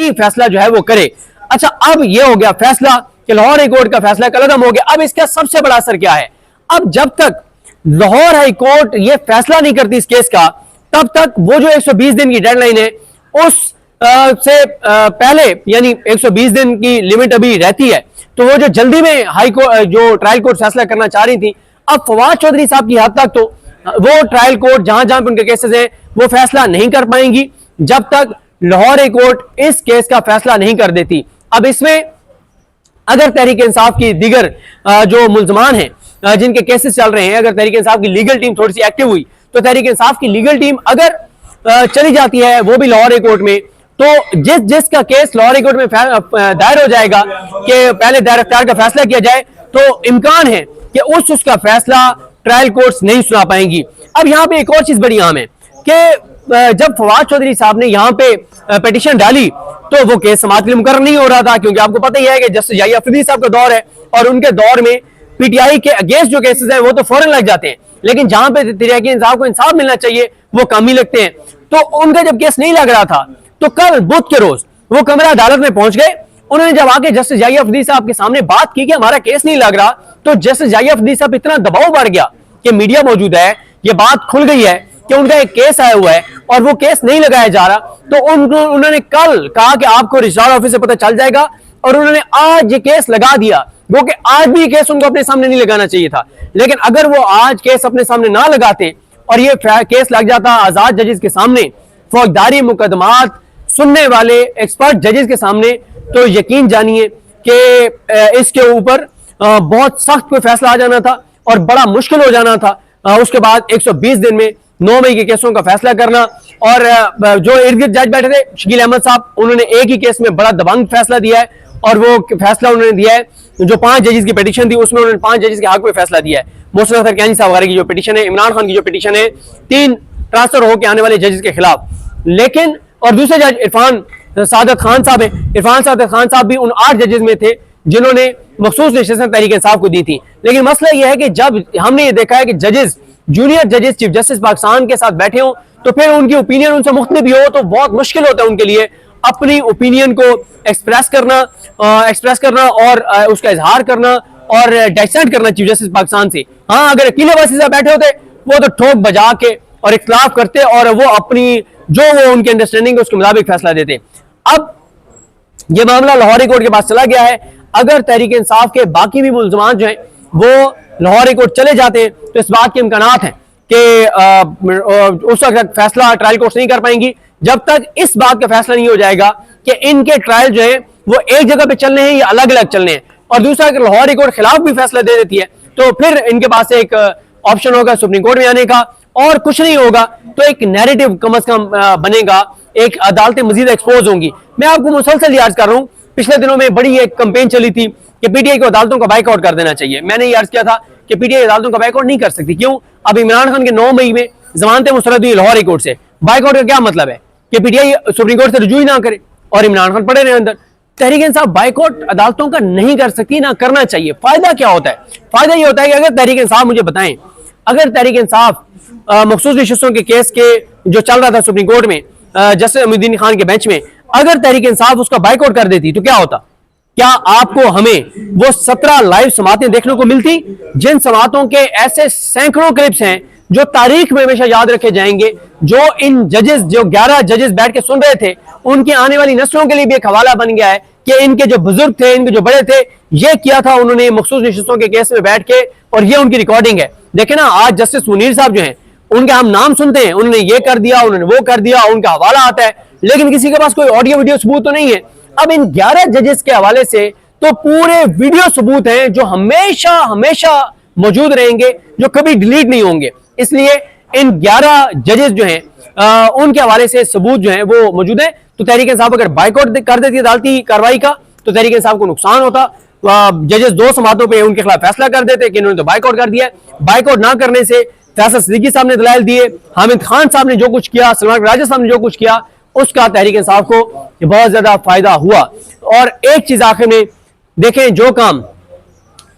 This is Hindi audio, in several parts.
ही फैसला जो है वो करे। अच्छा, अब ये हो गया फैसला कि लाहौर हाई कोर्ट का फैसला कलअदम हो गया। अब इसका सबसे बड़ा असर क्या है? अब जब तक लाहौर हाई कोर्ट ये फैसला नहीं करती इस केस का, तब तक वो जो 120 दिन की डेडलाइन है उस से पहले, यानी 120 दिन की लिमिट अभी रहती है, तो वो जो जल्दी में हाई कोर्ट जो ट्रायल कोर्ट फैसला करना चाह रही थी, अब फवाद चौधरी साहब की हद तक तो वो ट्रायल कोर्ट जहां जहां पे उनके केसेस हैं वो फैसला नहीं कर पाएंगी जब तक लाहौर हाई कोर्ट इस केस का फैसला नहीं कर देती। अब इसमें अगर तहरीक इंसाफ की दीगर जो मुल्जमान हैं जिनके केसेस चल रहे हैं, अगर तहरीक इंसाफ की लीगल टीम थोड़ी सी एक्टिव हुई, तो तहरीक इंसाफ की लीगल टीम अगर चली जाती है वो भी लाहौर हाई कोर्ट में, तो जिसका केस लाहौर हाई कोर्ट में दायर हो जाएगा कि पहले दायर इख्तियार का फैसला किया जाए, तो इम्कान है कि उसका फैसला ट्रायल कोर्ट्स नहीं सुना पाएंगी। अब यहाँ पे एक और चीज बड़ी अहम है कि जब फवाद चौधरी साहब ने यहाँ पे पिटीशन डाली तो वो केस समाअत के लिए मुकर्रर नहीं हो रहा था, क्योंकि आपको पता ही है कि जस्टिस याहिया अफरीदी साहब का दौर है और उनके दौर में पीटीआई के अगेंस्ट जो केसेस हैं वो तो फौरन लग जाते हैं, लेकिन जहां पे तहरीक इंसाफ को इंसाफ मिलना चाहिए वो कम ही लगते हैं। तो उनका जब केस नहीं लग रहा था तो कल बुध के रोज वो कमरा अदालत में पहुंच गए। उन्होंने जब आके जस्टिस याहिया अफरीदी साहब के सामने बात की कि हमारा केस नहीं लग रहा, तो जस्टिस याहिया अफरीदी साहब इतना दबाव बढ़ गया कि मीडिया मौजूद है, ये बात खुल गई है कि उनका एक केस आया हुआ है और वो केस नहीं लगाया जा रहा, तो उन्होंने कल कहा कि आपको रजिस्ट्रार ऑफिस से पता चल जाएगा, और उन्होंने आज ये केस लगा दिया, वो कि आज भी केस उनको अपने सामने नहीं लगाना चाहिए था। लेकिन अगर वो आज केस अपने सामने ना लगाते और ये केस लग जाता आजाद जजेस के सामने, फौजदारी मुकदमात सुनने वाले एक्सपर्ट जजेस के सामने, तो यकीन जानिए कि इसके ऊपर बहुत सख्त कोई फैसला आ जाना था और बड़ा मुश्किल हो जाना था। उसके बाद 120 दिन में 9 मई के केसों का फैसला करना, और जो इर्द गिर्द जज बैठे थे शकील अहमद साहब, उन्होंने एक ही केस में बड़ा दबंग फैसला दिया है, और वो फैसला उन्होंने दिया है जो 5 जजेस की पिटीशन थी उसमें उन्होंने 5 जजेस के हक में फैसला दिया है। मोहसिन अख्तर कैनी साहब वगैरह की जो पिटीशन है, इमरान खान की जो पिटीशन है, 3 ट्रांसफर होकर आने वाले जजेस के खिलाफ, लेकिन और दूसरे जज इरफान सादत खान साहब है, इरफान सादत खान साहब भी उन 8 जजेस में थे जिन्होंने मखसूस नशिस्त तहरीक इंसाफ को दी थी। लेकिन मसला यह है कि जब हमने ये देखा है कि जजेस, जूनियर जजेस चीफ जस्टिस पाकिस्तान के साथ बैठे हों, तो फिर उनकी ओपिनियन उनसे मुख्तलिफ भी हो तो बहुत मुश्किल होता है उनके लिए अपनी ओपिनियन को एक्सप्रेस करना और उसका इजहार करना और डिसेंट करना चीफ जस्टिस पाकिस्तान से। हाँ, अगर अकेले वसी साहब बैठे होते वो तो ठोक बजा के और इख्तिलाफ करते और वो अपनी जो वो उनकी अंडरस्टैंडिंग है उसके मुताबिक फैसला देते। अब ये मामला लाहौर हाई कोर्ट के पास चला गया है। अगर तहरीक इंसाफ के बाकी भी मुल्जमान जो हैं वो लाहौर हाई कोर्ट चले जाते हैं तो इस बात के इम्कानात हैं कि उस वक्त फैसला ट्रायल कोर्ट नहीं कर पाएंगी जब तक इस बात का फैसला नहीं हो जाएगा कि इनके ट्रायल जो है वो एक जगह पे चलने हैं या अलग अलग चलने हैं। और दूसरा, अगर लाहौर हाई कोर्ट खिलाफ भी फैसला दे देती है तो फिर इनके पास एक ऑप्शन होगा सुप्रीम कोर्ट में आने का, और कुछ नहीं होगा तो एक नैरेटिव कम अज कम बनेगा, एक अदालतें मजीद एक्सपोज होंगी। मैं आपको मुसलसल याद कर रहा हूँ, पिछले दिनों में बड़ी एक कंपेन चली थी कि पीटीआई को अदालतों का बाइकआउट कर देना चाहिए। मैंने ये अर्ज किया था कि पीटीआई अदालतों का बाइकआउट नहीं कर सकती। क्यों? अब इमरान खान के 9 मई में जमानतें मुस्तरद हुई लाहौर हाई कोर्ट से। बाइकआउट का क्या मतलब है कि पीटीआई सुप्रीम कोर्ट से रुजू ही ना करे और इमरान खान पड़े रहे अंदर। तहरीक इंसाफ बाइकआउट अदालतों का नहीं कर सकती, ना करना चाहिए। फायदा क्या होता है? फायदा ये होता है कि अगर तहरीक इंसाफ, मुझे बताएं, अगर तहरीक इंसाफ मखसूस नशिस्तों के केस के जो चल रहा था सुप्रीम कोर्ट में जस्टिस अमीनुद्दीन खान के बेंच में, अगर तहरीक इंसाफ उसका बाइकआउट कर देती तो क्या होता? क्या आपको हमें वो 17 लाइव समातें देखने को मिलती, जिन समातों के ऐसे सैकड़ों क्लिप्स हैं जो तारीख में हमेशा याद रखे जाएंगे, जो इन जजेस, जो 11 जजेस बैठ के सुन रहे थे, उनकी आने वाली नस्लों के लिए भी एक हवाला बन गया है कि इनके जो बुजुर्ग थे, इनके जो बड़े थे, ये किया था उन्होंने मखसूस नशिस्तों के केस में बैठ के, और ये उनकी रिकॉर्डिंग है। देखे ना, आज जस्टिस मुनीर साहब जो हैं उनके हम नाम सुनते हैं, उन्होंने ये कर दिया, उन्होंने वो कर दिया, उनका हवाला आता है, लेकिन किसी के पास कोई ऑडियो वीडियो सबूत तो नहीं है। अब इन 11 जजेस के हवाले से तो पूरे वीडियो सबूत हैं जो हमेशा हमेशा मौजूद रहेंगे, जो कभी डिलीट नहीं होंगे। इसलिए इन 11 जजेस जो हैं उनके हवाले से सबूत जो हैं वो मौजूद है। तो तहरीक इंसाफ अगर बाइकआउट कर देती अदालती कार्रवाई का तो तहरीक इंसाफ को नुकसान होता। जजेस 2 समातों पे उनके खिलाफ फैसला कर देते कि इन्होंने तो बाइकआउट कर दिया। बाइकआउट ना करने से फैसल सिद्दीकी साहब ने दलाइल दिए, हामिद खान साहब ने जो कुछ किया, सलमान राजा साहब ने जो कुछ किया, उसका तहरीक इंसाफ को बहुत ज्यादा फायदा हुआ। और एक चीज आखिर में देखें, जो काम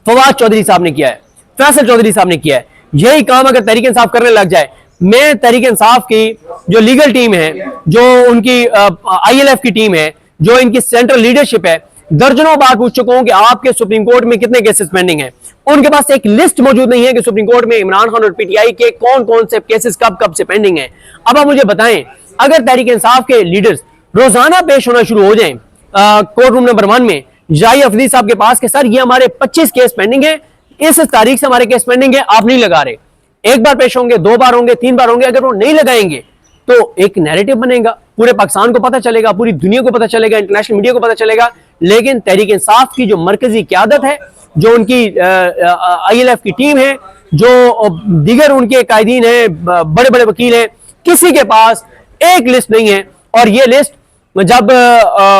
फवाद चौधरी साहब ने किया है, फैसल चौधरी साहब ने किया है, यही काम अगर तहरीक इंसाफ करने लग जाए, मैं तहरीक इंसाफ की जो लीगल टीम है, जो उनकी ILF की टीम है, जो इनकी सेंट्रल लीडरशिप है, दर्जनों बार पूछ चुका हूं कि आपके सुप्रीम कोर्ट में कितने केसेस पेंडिंग हैं। उनके पास एक लिस्ट मौजूद नहीं है कि सुप्रीम कोर्ट में इमरान खान और पीटीआई के कौन कौन से केसेस कब कब से पेंडिंग हैं। अब आप मुझे बताएं, अगर तहरीक इंसाफ के लीडर्स रोजाना पेश होना शुरू हो जाएं कोर्ट रूम नंबर 1 में जाई अफरीदी साहब के पास कि सर ये हमारे 25 केस पेंडिंग है, इस तारीख से हमारे केस पेंडिंग है, आप नहीं लगा रहे, एक बार पेश होंगे, 2 बार होंगे, 3 बार होंगे, अगर वो नहीं लगाएंगे तो एक नैरेटिव बनेगा, पूरे पाकिस्तान को पता चलेगा, पूरी दुनिया को पता चलेगा, इंटरनेशनल मीडिया को पता चलेगा। लेकिन तहरीक इंसाफ की जो मरकजी क़यादत है, जो उनकी ILF की टीम है, जो दीगर उनके कायदीन हैं, बड़े बड़े वकील हैं, किसी के पास एक लिस्ट नहीं है। और ये लिस्ट जब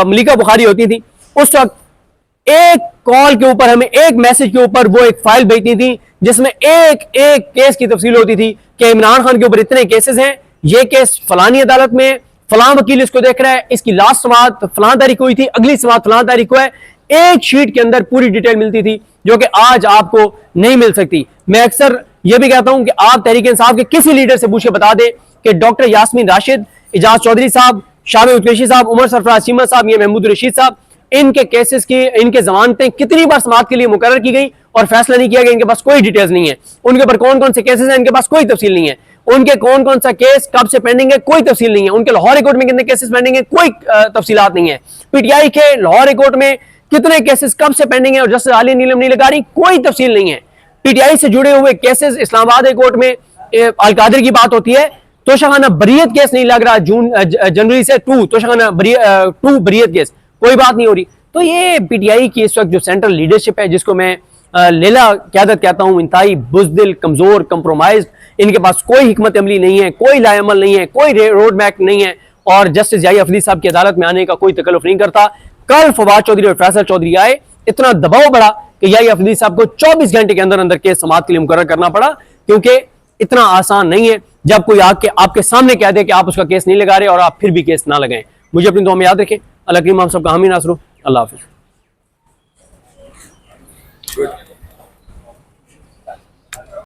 मलिका बुखारी होती थी उस वक्त एक कॉल के ऊपर, हमें एक मैसेज के ऊपर वो एक फाइल भेजती थी जिसमें एक एक केस की तफसील होती थी कि इमरान खान के ऊपर इतने केसेस हैं, ये केस फलानी अदालत में, फलां वकील इसको देख रहा है, इसकी लास्ट समाअत फलां तारीख हुई थी, अगली समाअत फलां तारीख को है। एक शीट के अंदर पूरी डिटेल मिलती थी जो कि आज आपको नहीं मिल सकती। मैं अक्सर यह भी कहता हूं कि आप तहरीक इंसाफ के किसी लीडर से पूछ के बता दें कि डॉक्टर यास्मीन राशिद, इजाज चौधरी साहब, शामिर कुरैशी साहब, उमर सरफराज चीमा साहब, ये महमूद रशीद साहब, इनके केसेस की, इनके जमानतें कितनी बार समाअत के लिए मुकर्रर की गई और फैसला नहीं किया गया। इनके पास कोई डिटेल्स नहीं है, उनके ऊपर कौन कौन से केसेस हैं, इनके पास कोई तफसील नहीं है, उनके कौन कौन सा केस कब से पेंडिंग है, कोई तफसील नहीं है, उनके लाहौर हाई कोर्ट में कितने केसेस पेंडिंग है, कोई तफसीलात नहीं है, पीटीआई के लाहौर हाई कोर्ट में कितने केसेस कब से पेंडिंग है और जस्टिस आलिया नीलम नीलगारी, कोई तफसील नहीं है। पीटीआई से जुड़े हुए केसेस इस्लामाबाद हाई कोर्ट में अलकादिर की बात होती है, तोशाखाना बरीयत केस नहीं लग रहा, जनवरी से तोशाखाना बरीयत केस, कोई बात नहीं हो रही। तो ये पीटीआई की इस वक्त जो सेंट्रल लीडरशिप है, जिसको मैं लेला क़यादत कहता हूं, इंतहाई बुज़दिल, कमजोर, कंप्रोमाइज, इनके पास कोई हिकमत अमली नहीं है, कोई लाएमल नहीं है, कोई रोड मैप नहीं है और जस्टिस याही अफरीदी साहब की अदालत में आने का कोई तकल्लुफ नहीं करता। कल फवाद चौधरी और फैसल चौधरी आए, इतना दबाव बढ़ा कि याही अफरीदी साहब को 24 घंटे के अंदर अंदर केस समाअत के लिए मुकर्रर करना पड़ा, क्योंकि इतना आसान नहीं है जब कोई आपके सामने कह दे कि आप उसका केस नहीं लगा रहे और आप फिर भी केस ना लगाएं। मुझे अपनी दुआ में याद रखें। अल्लाह करीम हम सबका हामी नासर हो। अल्लाह हाफिज़।